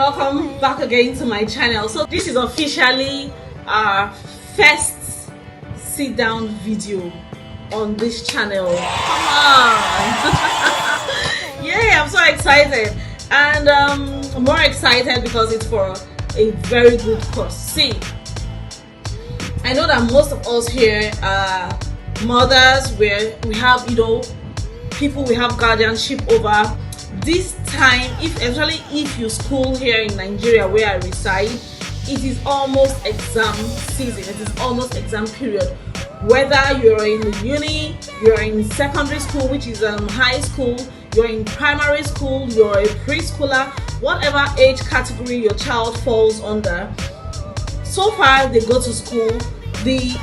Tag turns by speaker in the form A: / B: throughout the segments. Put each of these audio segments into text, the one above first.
A: welcome back again to my channel. So this is officially our first sit down video on this channel. Come on. Yay, I'm so excited, and I'm more excited because it's for a very good cause. See, I know that most of us here are mothers where we have, people we have guardianship over. This time, especially if you school here in Nigeria where I reside, it is almost exam season. It is almost exam period. Whether you're in the uni, you're in secondary school, which is high school, you're in primary school, you're a preschooler, whatever age category your child falls under, so far they go to school, the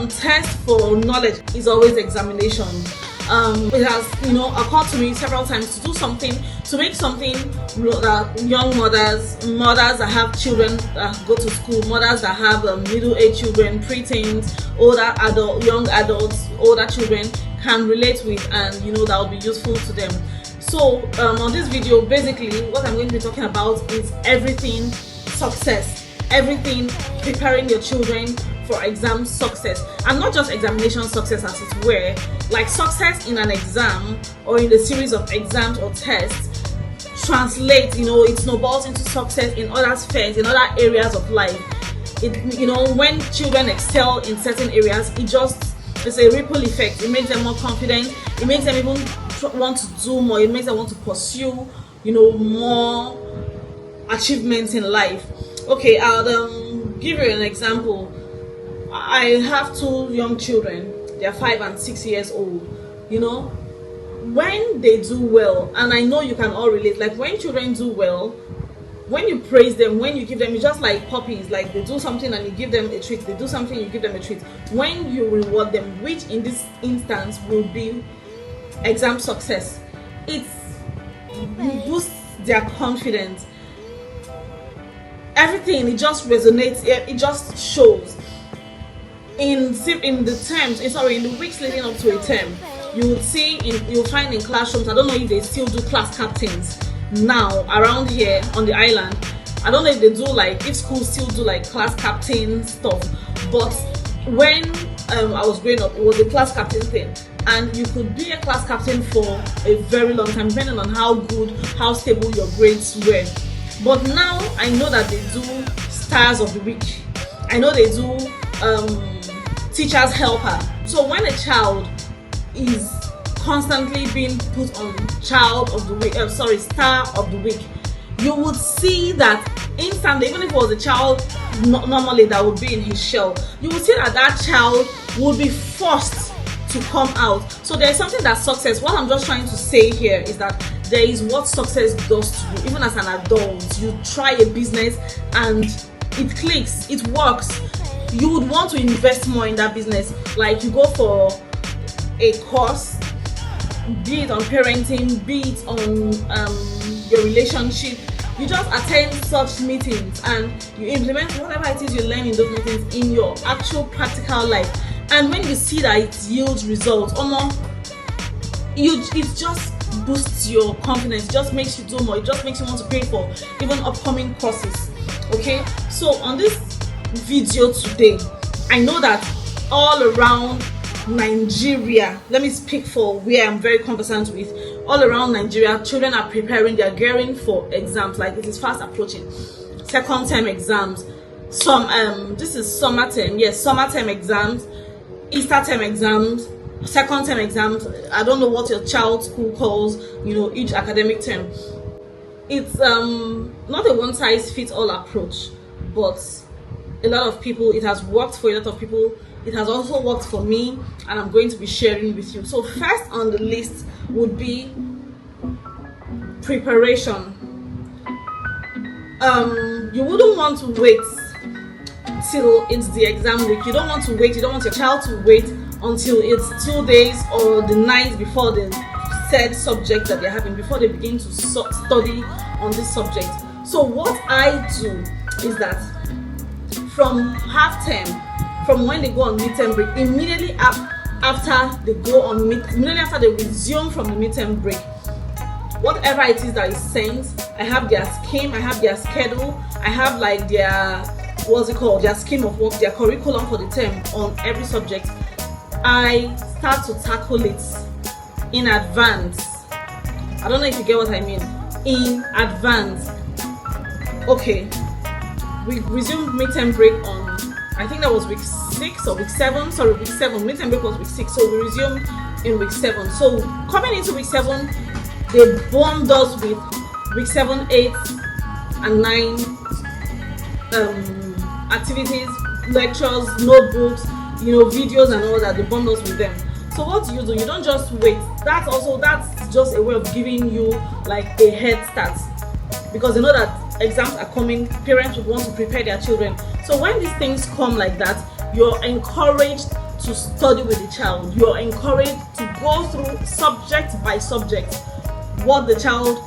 A: test for knowledge is always examination. It has, occurred to me several times to do something, to make something that young mothers that have children that go to school, mothers that have middle-aged children, preteens, young adults, older children can relate with, and that will be useful to them. So on this video, basically what I'm going to be talking about is everything success, everything preparing your children for exam success, and not just examination success as it were, like success in an exam or in a series of exams or tests translates, it snowballs into success in other spheres, in other areas of life. When children excel in certain areas, it's a ripple effect. It makes them more confident, it makes them even want to do more, it makes them want to pursue more achievements in life. Okay, I'll give you an example. I have two young children. They are 5 and 6 years old. When they do well, and I know you can all relate, like when children do well, when you praise them, when you give them, it's just like puppies, like they do something and you give them a treat, they do something, you give them a treat. When you reward them, which in this instance will be exam success, it boosts their confidence. Everything, it just resonates, it just shows. In the weeks leading up to a term, you'll find in classrooms, I don't know if they still do class captains now around here on the island. I don't know if they do, if schools still do class captain stuff, but when I was growing up, it was a class captain thing, and you could be a class captain for a very long time depending on how stable your grades were. But now I know that they do stars of the week, I know they do teacher's helper. So when a child is constantly being put on star of the week, you would see that instantly, even if it was a child normally that would be in his shell, you would see that child would be forced to come out. So there's something that success, what I'm just trying to say here is that there is what success does to you. Even as an adult, you try a business and it clicks, it works, you would want to invest more in that business. Like you go for a course, be it on parenting, be it on your relationship, you just attend such meetings and you implement whatever it is you learn in those meetings in your actual practical life. And when you see that it yields results, it just boosts your confidence, it just makes you do more, it just makes you want to pay for even upcoming courses. Okay, so on this video today, I know that all around Nigeria, let me speak for where I'm very conversant with, all around Nigeria, children are preparing, they're gearing for exams. Like it is fast approaching, second term exams, this is summer term, yes, summer term exams, Easter term exams, second term exams. I don't know what your child's school calls each academic term. It's not a one size fits all approach, but a lot of people, it has worked for a lot of people. It has also worked for me, and I'm going to be sharing with you. So first on the list would be preparation. You wouldn't want to wait till it's the exam week. You don't want to wait, you don't want your child to wait until it's 2 days or the night before the said subject that they're having, before they begin to study on this subject. So what I do is that from half term, from when they go on midterm break, immediately after they resume from the midterm break, whatever it is that is sent. I have their scheme, I have their schedule, I have like their, what's it called, their scheme of work, their curriculum for the term on every subject. I start to tackle it in advance. I don't know if you get what I mean. In advance. Okay, we resumed midterm break on, I think that was week 6 or week 7. Sorry, week 7. Midterm break was week 6, so we resumed in week 7. So coming into week 7, they bombed us with week 7, 8, and 9 activities, lectures, notebooks, videos and all that. They bombed us with them. So what do? You don't just wait. That's just a way of giving you like a head start, because they know that exams are coming. Parents would want to prepare their children. So when these things come like that, you're encouraged to study with the child. You're encouraged to go through subject by subject what the child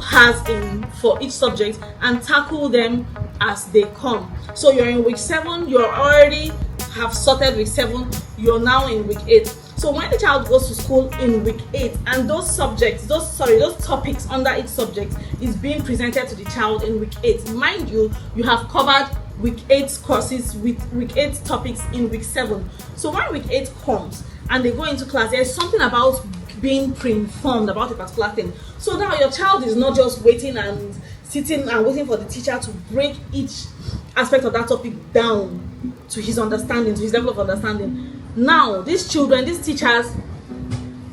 A: has in for each subject and tackle them as they come. So you're in week 7, you're already have sorted week 7, you're now in week 8. So when the child goes to school in week 8 and those topics under each subject is being presented to the child in week 8, mind you, you have covered week 8 courses with week 8 topics in week 7. So when week 8 comes and they go into class, there's something about being pre-informed about a particular thing. So now your child is not just waiting and sitting and waiting for the teacher to break each aspect of that topic down to his understanding, to his level of understanding. Now, these teachers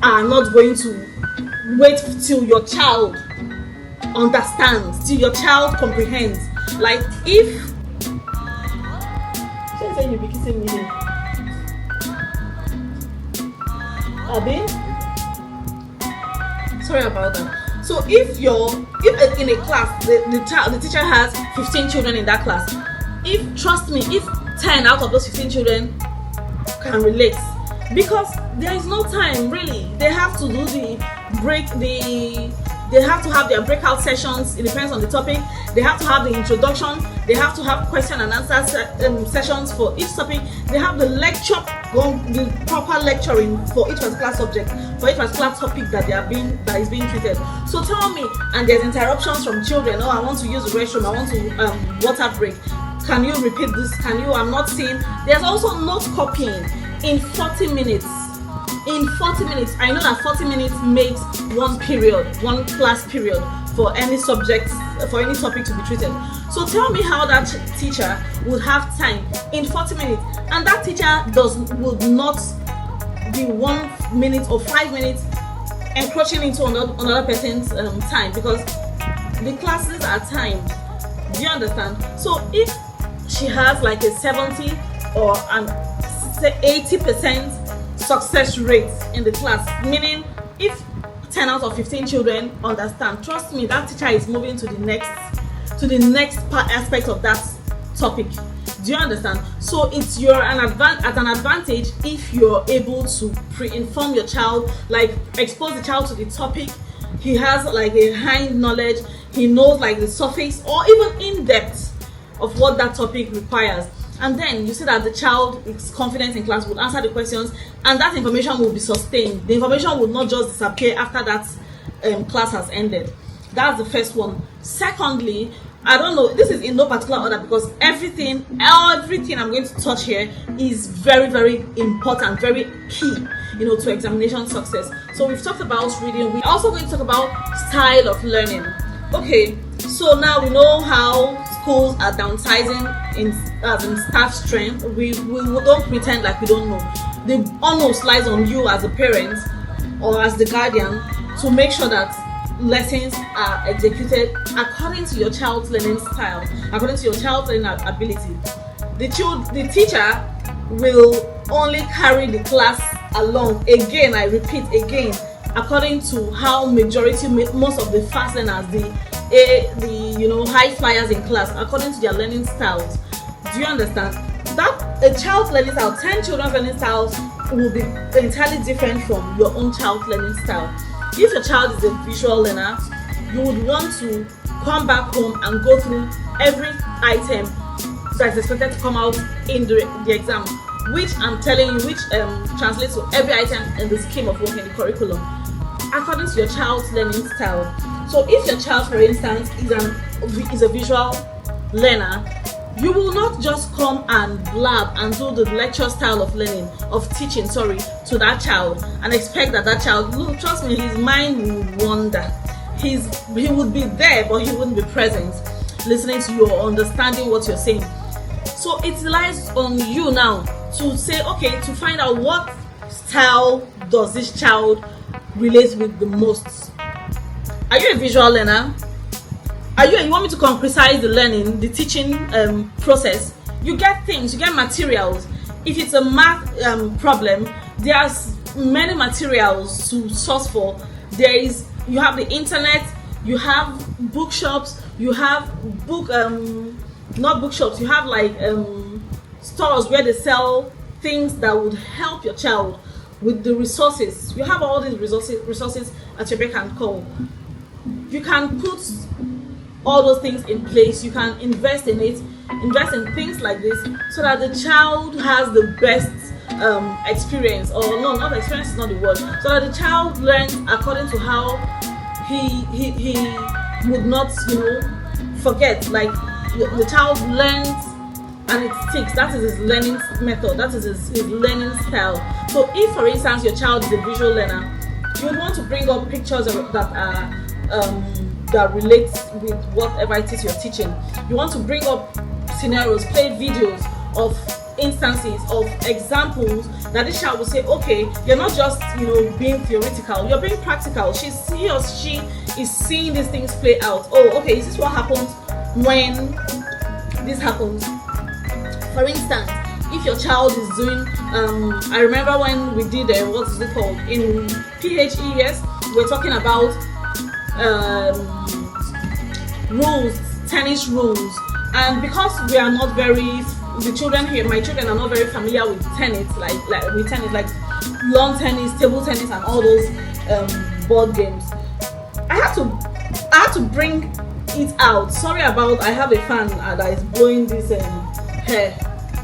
A: are not going to wait till your child understands, till your child comprehends. Like if you be kissing me here. Abi? Sorry about that. So if in a class the teacher has 15 children in that class, trust me, if 10 out of those 15 children can relate, because there is no time really. They have to do they have to have their breakout sessions. It depends on the topic. They have to have the introduction. They have to have question and answer sessions for each topic. They have the the proper lecturing for each particular subject, for each particular topic that is being treated. So tell me, and there's interruptions from children. Oh, I want to use the restroom. I want to water break. Can you repeat this? I'm not seeing. There's also note copying in 40 minutes. In 40 minutes, I know that 40 minutes makes one class period for any subject, for any topic to be treated. So tell me how that teacher would have time in 40 minutes, and that teacher would not be 1 minute or 5 minutes encroaching into another person's time, because the classes are timed. Do you understand? So if she has like a 70 or an 80% success rate in the class, meaning if 10 out of 15 children understand, trust me, that teacher is moving to the next aspect of that topic. Do you understand? So it's an advantage if you're able to pre-inform your child, like expose the child to the topic. He has like a high knowledge, he knows like the surface or even in depth of what that topic requires. And then you see that the child is confident in class, will answer the questions, and that information will be sustained. The information will not just disappear after that class has ended. That's the first one. Secondly, I don't know, this is in no particular order, because everything I'm going to touch here is very, very important, very key, to examination success. So we've talked about reading. We're also going to talk about style of learning. Okay, so now we know how schools are downsizing in staff strength. We don't pretend like we don't know. The almost lies on you as a parent or as the guardian to make sure that lessons are executed according to your child's learning style, according to your child's learning ability. The teacher will only carry the class along, again, I repeat again, according to how most of the fast learners, the high flyers in class, according to their learning styles. Do you understand? That a child's learning style, 10 children's learning styles will be entirely different from your own child's learning style. If your child is a visual learner, you would want to come back home and go through every item that is expected to come out in the exam, which I'm telling you, which translates to every item in the scheme of work in the curriculum. according to your child's learning style. So if your child, for instance, is a visual learner, you will not just come and blab and do the lecture style of learning, of teaching, to that child and expect that child, look, trust me, his mind will wander. He would be there, but he wouldn't be present, listening to you or understanding what you're saying. So it relies on you now to say, okay, to find out what style does this child relate with the most. Are you a visual learner? You want me to concretize the learning, the teaching process? You get things, you get materials. If it's a math problem, there's many materials to source for. You have the internet, you have bookshops, you have not bookshops, you have like stores where they sell things that would help your child with the resources. You have all these resources at your beck and call. You can put all those things in place. You can invest in things like this so that the child has the best experience, or no, not experience is not the word, so that the child learns according to how he would not forget. Like the child learns and it sticks. That is his learning method, that is his learning style. So if, for instance, your child is a visual learner, you would want to bring up pictures that relates with whatever it is you're teaching. You want to bring up scenarios, play videos of instances, of examples that this child will say, okay, you're not just being theoretical, you're being practical. He or she is seeing these things play out. Oh, okay, is this what happens when this happens? For instance, if your child is doing I remember when we did what is it called in PHES, we're talking about rules, tennis rules, and because we are not my children are not very familiar with tennis, like lawn tennis, table tennis, and all those board games. I had to bring it out. Sorry about, I have a fan that is blowing this hair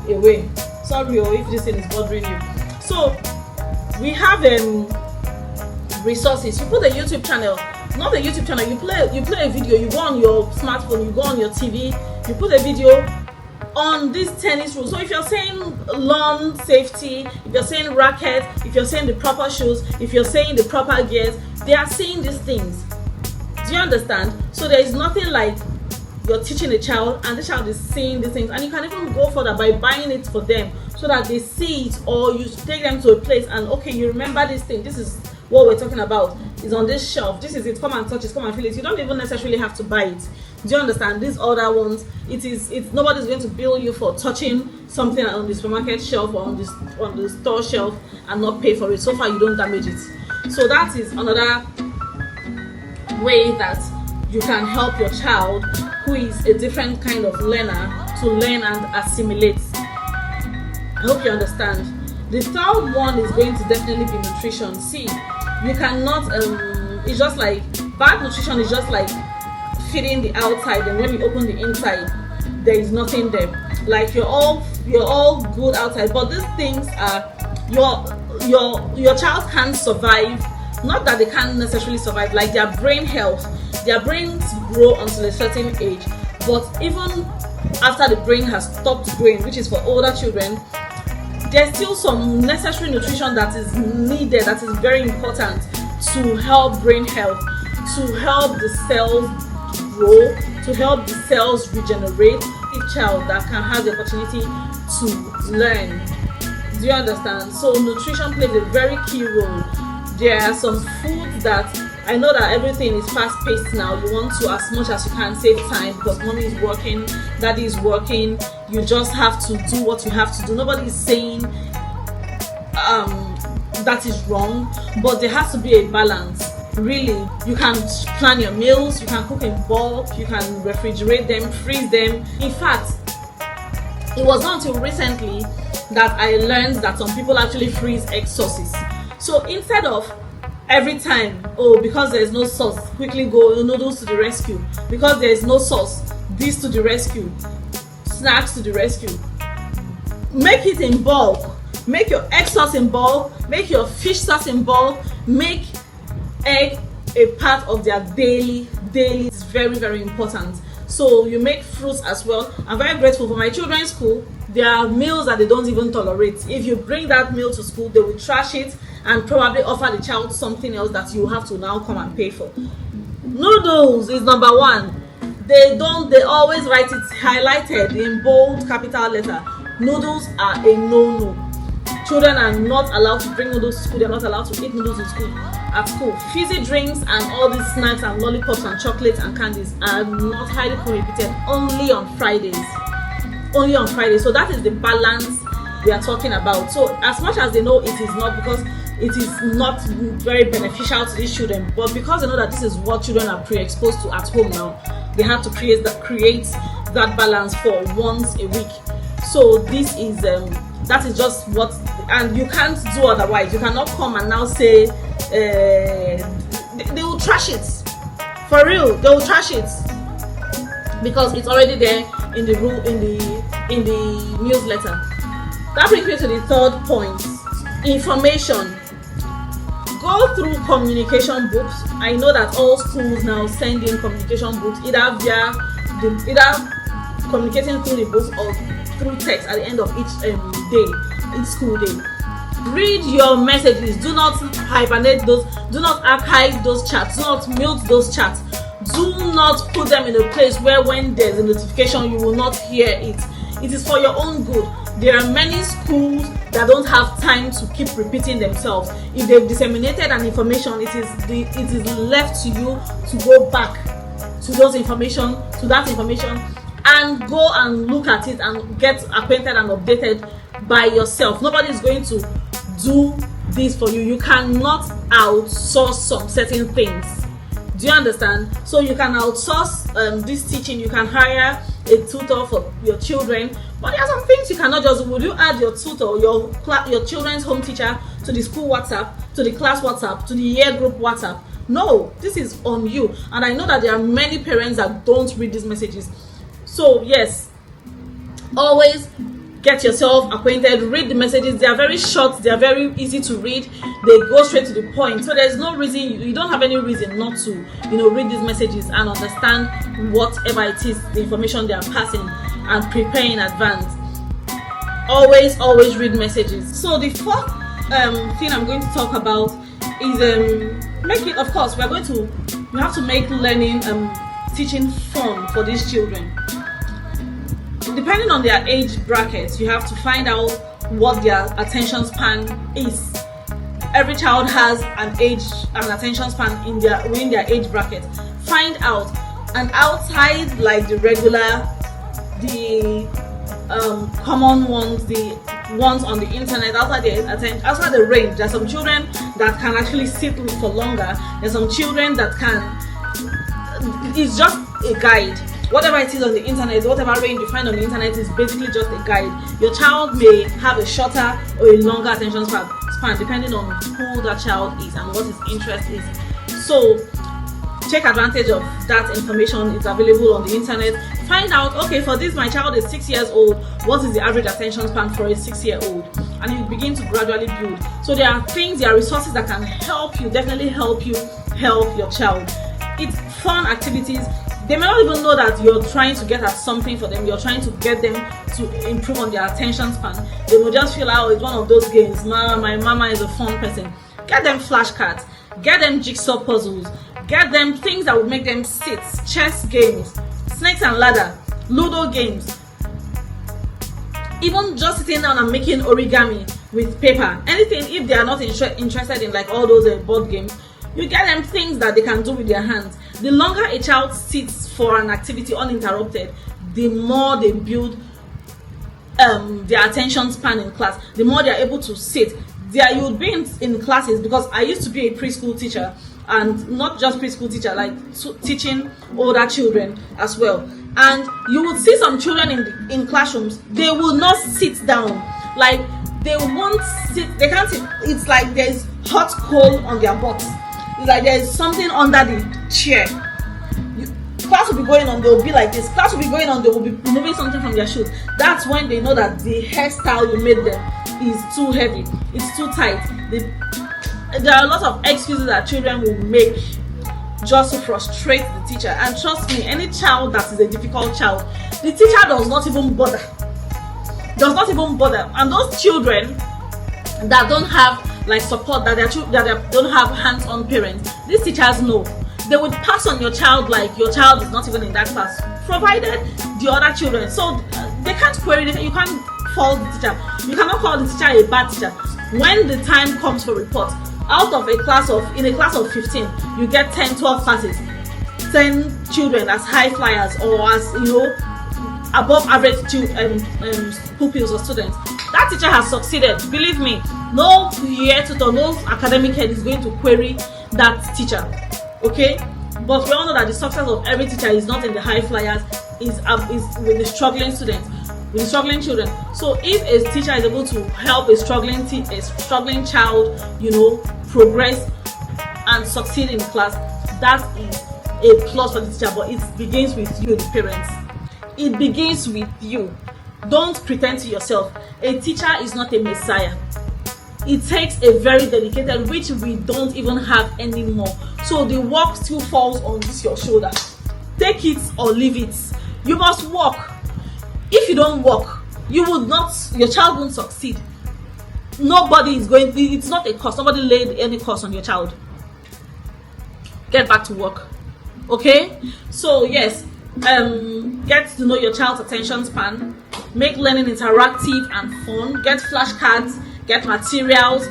A: away. Sorry if this thing is bothering you. So we have resources. You put a YouTube channel, not a YouTube channel, you play a video, you go on your smartphone, you go on your TV, you put a video on this tennis rules. So if you're saying lawn safety, if you're saying racket, if you're saying the proper shoes, if you're saying the proper gears, they are saying these things. Do you understand? So there is nothing like you're teaching a child and the child is seeing these things, and you can even go further by buying it for them so that they see it, or you take them to a place and, okay, you remember this thing, this is what we're talking about, is on this shelf, this is it, come and touch it, come and feel it. You don't even necessarily have to buy it. Do you understand? These other ones, it's nobody's going to bill you for touching something on the supermarket shelf or on the store shelf and not pay for it, so far you don't damage it. So that is another way that you can help your child who is a different kind of learner to learn and assimilate. I hope you understand. The third one is going to definitely be nutrition. See, you cannot it's just like bad nutrition is just like feeding the outside, and when you open the inside there is nothing there. Like you're all good outside, but these things are your child can't survive. Not that they can't necessarily survive, like their brain health, their brains grow until a certain age, but even after the brain has stopped growing, which is for older children, there's still some necessary nutrition that is needed, that is very important to help brain health, to help the cells grow, to help the cells regenerate. A child that can have the opportunity to learn. Do you understand? So nutrition plays a very key role. There are some foods that I know that everything is fast-paced now. You want to, as much as you can, save time because mommy is working, daddy is working. You just have to do what you have to do. Nobody is saying that is wrong, but there has to be a balance. Really, you can plan your meals, you can cook in bulk, you can refrigerate them, freeze them. In fact, it was not until recently that I learned that some people actually freeze egg sauces. So instead of every time, because there is no sauce, quickly go noodles to the rescue, because there is no sauce, this to the rescue, snacks to the rescue, make it in bulk. Make your egg sauce in bulk, make your fish sauce in bulk, make egg a part of their daily. It's very, very important. So you make fruits as well. I'm very grateful for my children's school. There are meals that they don't even tolerate. If you bring that meal to school, they will trash it and probably offer the child something else that you have to now come and pay for. Noodles is number one. They always write it highlighted in bold capital letter. Noodles are a no-no. Children are not allowed to bring noodles to school. They're not allowed to eat noodles in school. At school, fizzy drinks and all these snacks and lollipops and chocolates and candies are not highly prohibited. Only on Fridays. Only on Fridays. So that is the balance we are talking about. So as much as they know it is not, because it is not very beneficial to these children, but because they know that this is what children are pre-exposed to at home now, they have to create that balance for once a week. So this is that is just what, and you can't do otherwise. You cannot come and now say they will trash it. For real, they will trash it because it's already there in the rule, in the newsletter. That brings me to the third point: information. Go through communication books. I know that all schools now send in communication books, either communicating through the books or through text at the end of each school day. Read your messages. Do not hibernate those. Do not archive those chats. Do not mute those chats. Do not put them in a place where when there's a notification you will not hear it. It is for your own good. There are many schools that don't have time to keep repeating themselves. If they've disseminated an information, it is left to you to go back to that information and go and look at it and get acquainted and updated by yourself. Nobody is going to do this for you. You cannot outsource some certain things. Do you understand? So you can outsource this teaching. You can hire a tutor for your children, but there are some things you cannot just do. Would you add your tutor, your children's home teacher to the school WhatsApp, to the class WhatsApp, to the year group WhatsApp? No, this is on you. And I know that there are many parents that don't read these messages. So yes, always get yourself acquainted, read the messages. They are very short, they are very easy to read, they go straight to the point. So there's no reason, you don't have any reason not to read these messages and understand whatever it is, the information they are passing, and prepare in advance. Always read messages. So the fourth thing I'm going to talk about is making, of course, we have to make learning teaching fun for these children. Depending on their age brackets, you have to find out what their attention span is. Every child has an attention span within their age bracket. Find out, and outside like the regular, the common ones, the ones on the internet, outside the range, there's some children that can actually sit for longer. There's some children that can. It's just a guide. Whatever it is on the internet, whatever range you find on the internet is basically just a guide. Your child may have a shorter or a longer attention span depending on who that child is and what his interest is. So take advantage of that information. It's available on the internet. Find out, okay, for this my child is 6 years old, what is the average attention span for a 6-year-old? And you begin to gradually build. So there are resources that can help you, definitely help you help your child. It's fun activities. They may not even know that you're trying to get at something for them. You're trying to get them to improve on their attention span. They will just feel, oh, it's one of those games. My mama is a fun person. Get them flashcards. Get them jigsaw puzzles. Get them things that would make them sit. Chess games, snakes and ladder, Ludo games. Even just sitting down and making origami with paper. Anything, if they are not interested in like all those board games, you get them things that they can do with their hands. The longer a child sits for an activity uninterrupted, the more they build their attention span in class, the more they are able to sit. You would be in classes, because I used to be a preschool teacher, and not just preschool teacher, like teaching older children as well. And you would see some children in classrooms, they will not sit down. Like they won't sit, they can't sit. It's like there's hot coal on their butts. It's like there's something under the chair. Class will be going on, they will be like this. Class will be going on, they will be removing something from their shoes. That's when they know that the hairstyle you made them is too heavy, it's too tight. there are a lot of excuses that children will make just to frustrate the teacher. And trust me, any child that is a difficult child, the teacher does not even bother. And those children that don't have like support, that they don't have hands-on parents, these teachers know. They would pass on your child like your child is not even in that class, provided the other children. So they can't query it. You can't fault the teacher. You cannot call the teacher a bad teacher. When the time comes for report, out of in a class of 15, you get 10, 12 classes, 10 children as high flyers or as above average pupils or students. That teacher has succeeded. Believe me, no year tutor, no academic head is going to query that teacher. Okay, but we all know that the success of every teacher is not in the high flyers, is with the struggling students, with the struggling children. So if a teacher is able to help a struggling child, progress and succeed in class, that is a plus for the teacher. But it begins with you, the parents. It begins with you. Don't pretend to yourself. A teacher is not a messiah. It takes a very dedicated, which we don't even have anymore. So the work still falls on your shoulder. Take it or leave it. You must work. If you don't work, your child won't succeed. Nobody is going, it's not a cost. Nobody laid any cost on your child. Get back to work. Okay? So yes, get to know your child's attention span. Make learning interactive and fun. Get flashcards, get materials,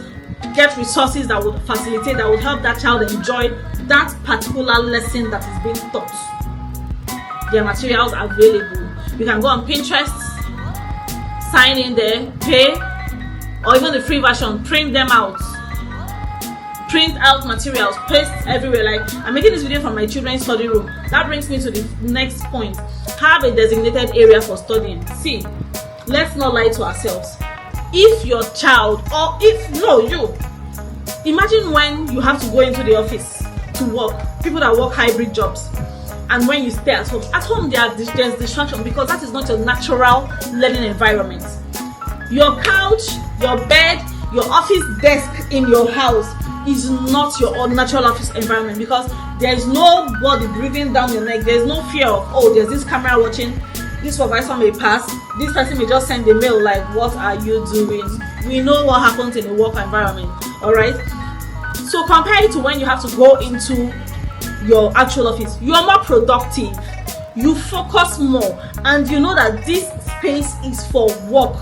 A: get resources that would facilitate, that would help that child enjoy that particular lesson that is being taught. There are materials available. You can go on Pinterest, sign in there, pay, or even the free version, print them out. Print out materials, paste everywhere. Like, I'm making this video from my children's study room. That brings me to the next point. Have a designated area for studying. See, let's not lie to ourselves. If your child, or you, imagine when you have to go into the office to work, people that work hybrid jobs, and when you stay at home there's distraction, because that is not your natural learning environment. Your couch, your bed, your office desk in your house is not your natural office environment, because there is nobody breathing down your neck. There is no fear of, there's this camera watching, this supervisor may pass, this person may just send a mail like, what are you doing? We know what happens in a work environment. All right, so compare it to when you have to go into your actual office. You are more productive, you focus more, and you know that this space is for work.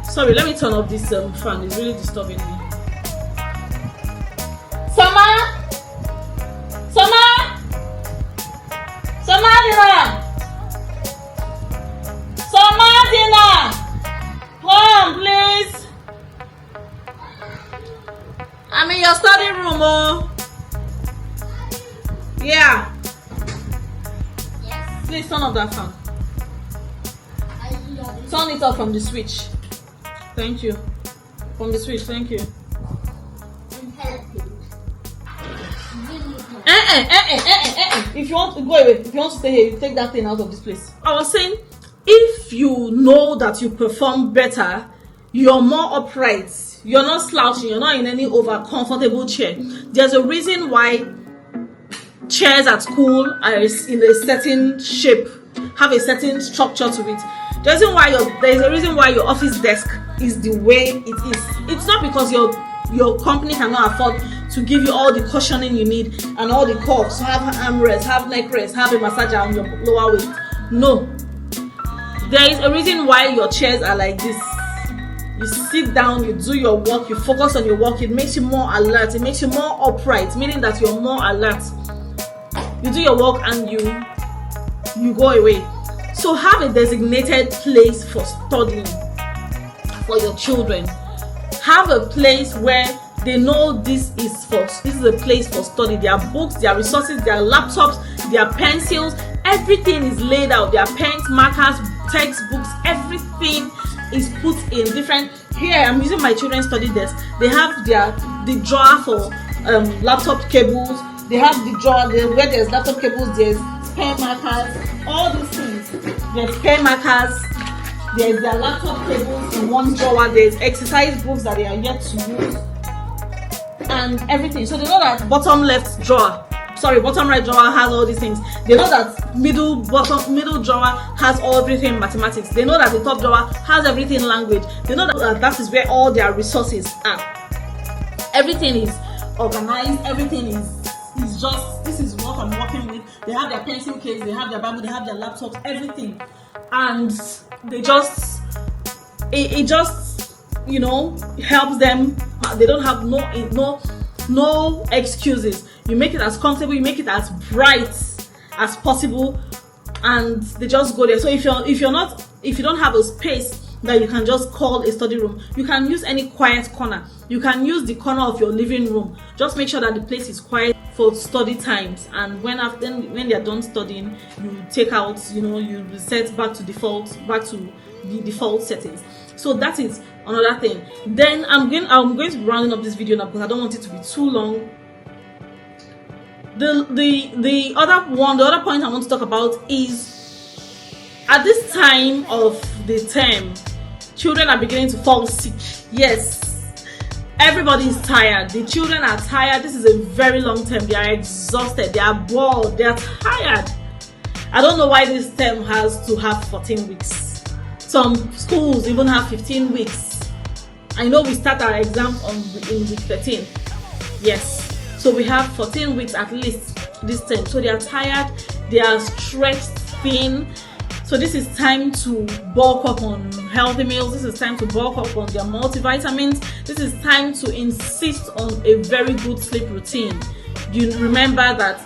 A: Sorry, let me turn off this fan. It's really disturbing me. Samadina, come please. I'm in your study room, oh. Yeah. Yes. Please turn off that fan. Turn it off from the switch. Thank you. From the switch, thank you. If you want to go away, if you want to stay here, you take that thing out of this place. I was saying, if you know that you perform better, you're more upright, you're not slouching, you're not in any over comfortable chair. There's a reason why chairs at school are in a certain shape, have a certain structure to it. There's a reason why your office desk is the way it is. It's not because your company cannot afford to give you all the cushioning you need and all the cuffs, have armrests, have neck rests, have a massager on your lower waist. No. There is a reason why your chairs are like this. You sit down, you do your work, you focus on your work. It makes you more alert. It makes you more upright, meaning that you're more alert. You do your work and you go away. So have a designated place for studying for your children. Have a place where they know this is a place for study. There are books, there are resources, there are laptops, there are pencils. Everything is laid out. There are pens, markers, textbooks. Everything is put in different. Here I'm using my children's study desk. They have the drawer for laptop cables. They have the drawer where there's laptop cables. There's pen markers. All these things. There's pen markers. There's their laptop cables in one drawer. There's exercise books that they are yet to use. and everything. So they know that bottom left drawer, sorry, bottom right drawer has all these things. They know that middle drawer has everything mathematics. They know that the top drawer has everything language. They know that that is where all their resources are. Everything is organized. Everything is just, this is what I'm working with. They have their pencil case, they have their Bible, they have their laptops, everything, and they just it just, you know, helps them. They don't have no excuses. You make it as comfortable, you make it as bright as possible, and they just go there. So if you don't have a space that you can just call a study room, you can use any quiet corner. You can use the corner of your living room. Just make sure that the place is quiet for study times, and when they are done studying, you take out, you know, you reset back to the default settings. So that is another thing. Then I'm going to be rounding up this video now because I don't want it to be too long. The other point I want to talk about is, at this time of the term, children are beginning to fall sick. Yes, everybody is tired. The children are tired. This is a very long term. They are exhausted. They are bored. They are tired. I don't know why this term has to have 14 weeks. Some schools even have 15 weeks. I know we start our exams in week 13. Yes. So we have 14 weeks at least this term. So they are tired. They are stretched thin. So this is time to bulk up on healthy meals. This is time to bulk up on their multivitamins. This is time to insist on a very good sleep routine. You remember that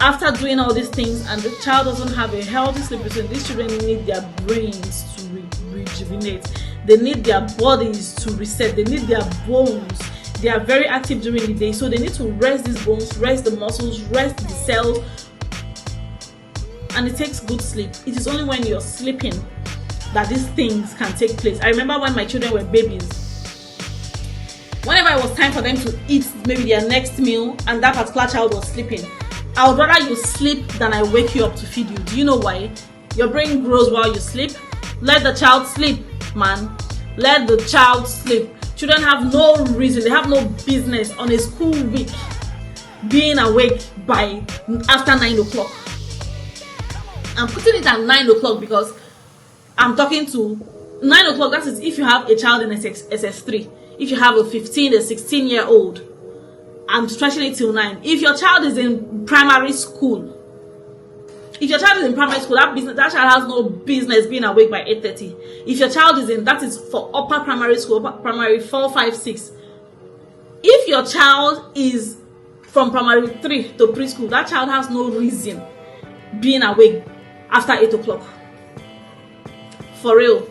A: after doing all these things and the child doesn't have a healthy sleep routine, these children need their brains to rejuvenate. They need their bodies to reset. They need their bones. They are very active during the day, so they need to rest these bones, rest the muscles, rest the cells. And it takes good sleep. It is only when you're sleeping that these things can take place. I remember when my children were babies, whenever it was time for them to eat maybe their next meal and that particular child was sleeping, I would rather you sleep than I wake you up to feed you. Do you know why? Your brain grows while you sleep. Let the child sleep, man. Let the child sleep. Children have no reason, they have no business on a school week being awake by after 9 o'clock. I'm putting it at 9 o'clock because I'm talking to 9 o'clock. That is if you have a child in SS3. If you have a 16-year-old, I'm stretching it till 9. If your child is in primary school, that child has no business being awake by 8:30. If your child is that is for upper primary school, primary 4, 5, 6. If your child is from primary 3 to preschool, that child has no reason being awake after 8 o'clock. For real.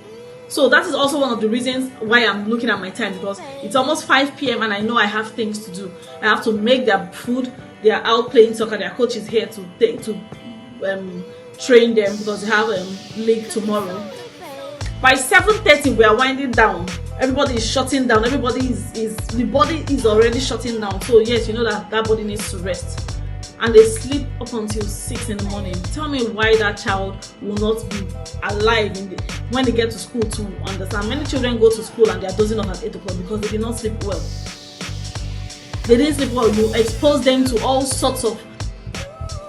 A: So that is also one of the reasons why I'm looking at my time, because it's almost 5 p.m. and I know I have things to do. I have to make their food. They are out playing soccer. Their coach is here to train them because they have league tomorrow. By 7:30 we are winding down. Everybody is shutting down. The body is already shutting down. So yes, you know that body needs to rest. And they sleep up until 6 in the morning. Tell me why that child will not be alive when they get to school to understand. Many children go to school and they are dozing off at 8 o'clock because they did not sleep well. They didn't sleep well. You expose them to all sorts of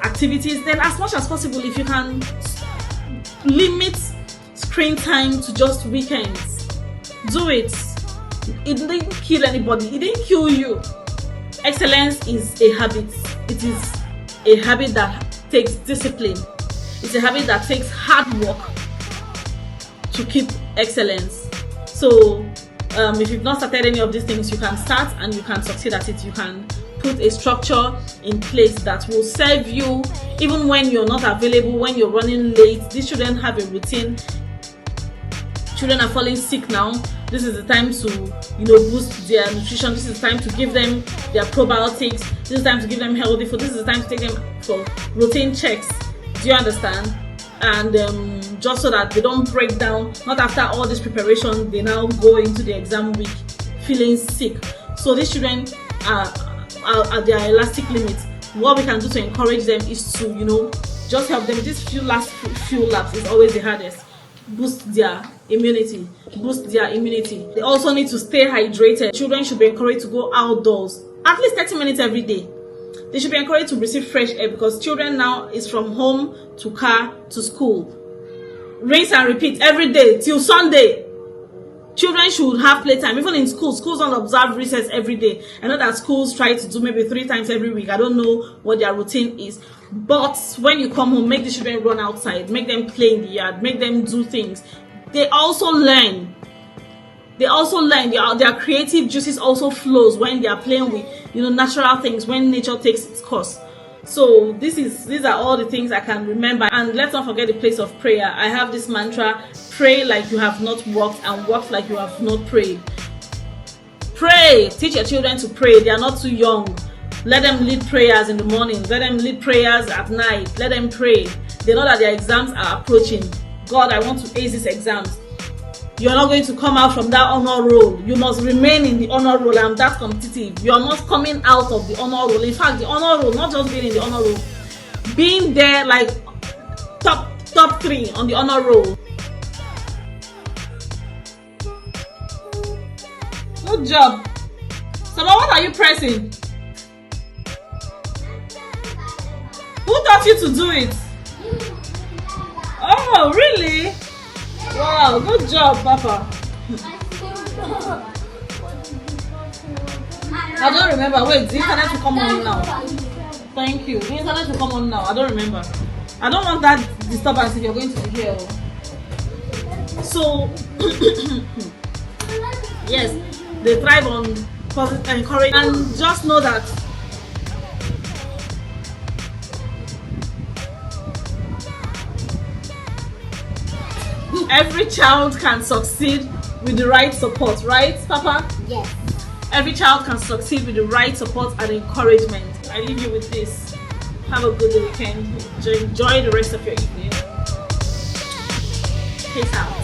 A: activities. Then as much as possible, if you can limit screen time to just weekends, do it. It didn't kill anybody. It didn't kill you. Excellence is a habit. It is a habit that takes discipline. It's a habit that takes hard work to keep excellence. So if you've not started any of these things, you can start and you can succeed at it. You can put a structure in place that will serve you even when you're not available, when you're running late. These children have a routine. Children are falling sick now. This is the time to boost their nutrition. This is the time to give them their probiotics. This is the time to give them healthy food. This is the time to take them for routine checks. Do you understand? And just so that they don't break down. Not after all this preparation, they now go into the exam week feeling sick. So these children are at their elastic limits. What we can do to encourage them is to just help them. These last few laps is always the hardest. boost their immunity. They also need to stay hydrated. Children should be encouraged to go outdoors at least 30 minutes every day. They should be encouraged to receive fresh air, because children now is from home to car to school. Rinse and repeat every day till Sunday. Children should have playtime. Even in schools don't observe recess every day. I know that schools try to do maybe 3 times every week. I don't know what their routine is. But when you come home, make the children run outside, make them play in the yard, make them do things. They also learn. Their creative juices also flows when they are playing with natural things, when nature takes its course. So these are all the things I can remember. And let's not forget the place of prayer. I have this mantra: pray like you have not walked, and walk like you have not prayed. Pray. Teach your children to pray. They are not too young. Let them lead prayers in the morning. Let them lead prayers at night. Let them pray. They know that their exams are approaching. God, I want to ace these exams. You're not going to come out from that honor roll. You must remain in the honor roll. I'm that competitive. You're not coming out of the honor roll. In fact, the honor roll, not just being in the honor roll, being there like top 3 on the honor roll. Good job. So what are you pressing? Who taught you to do it? Oh, really? Wow, good job, Papa. I don't remember. Wait, the internet will come on now. Thank you. The internet will come on now. I don't remember. I don't want that disturbance if you're going to be here. So, yes, they thrive on positive encouragement. And just know that every child can succeed with the right support, right, Papa?
B: Yes.
A: Every child can succeed with the right support and encouragement. I leave you with this. Have a good weekend. Enjoy the rest of your evening. Peace out.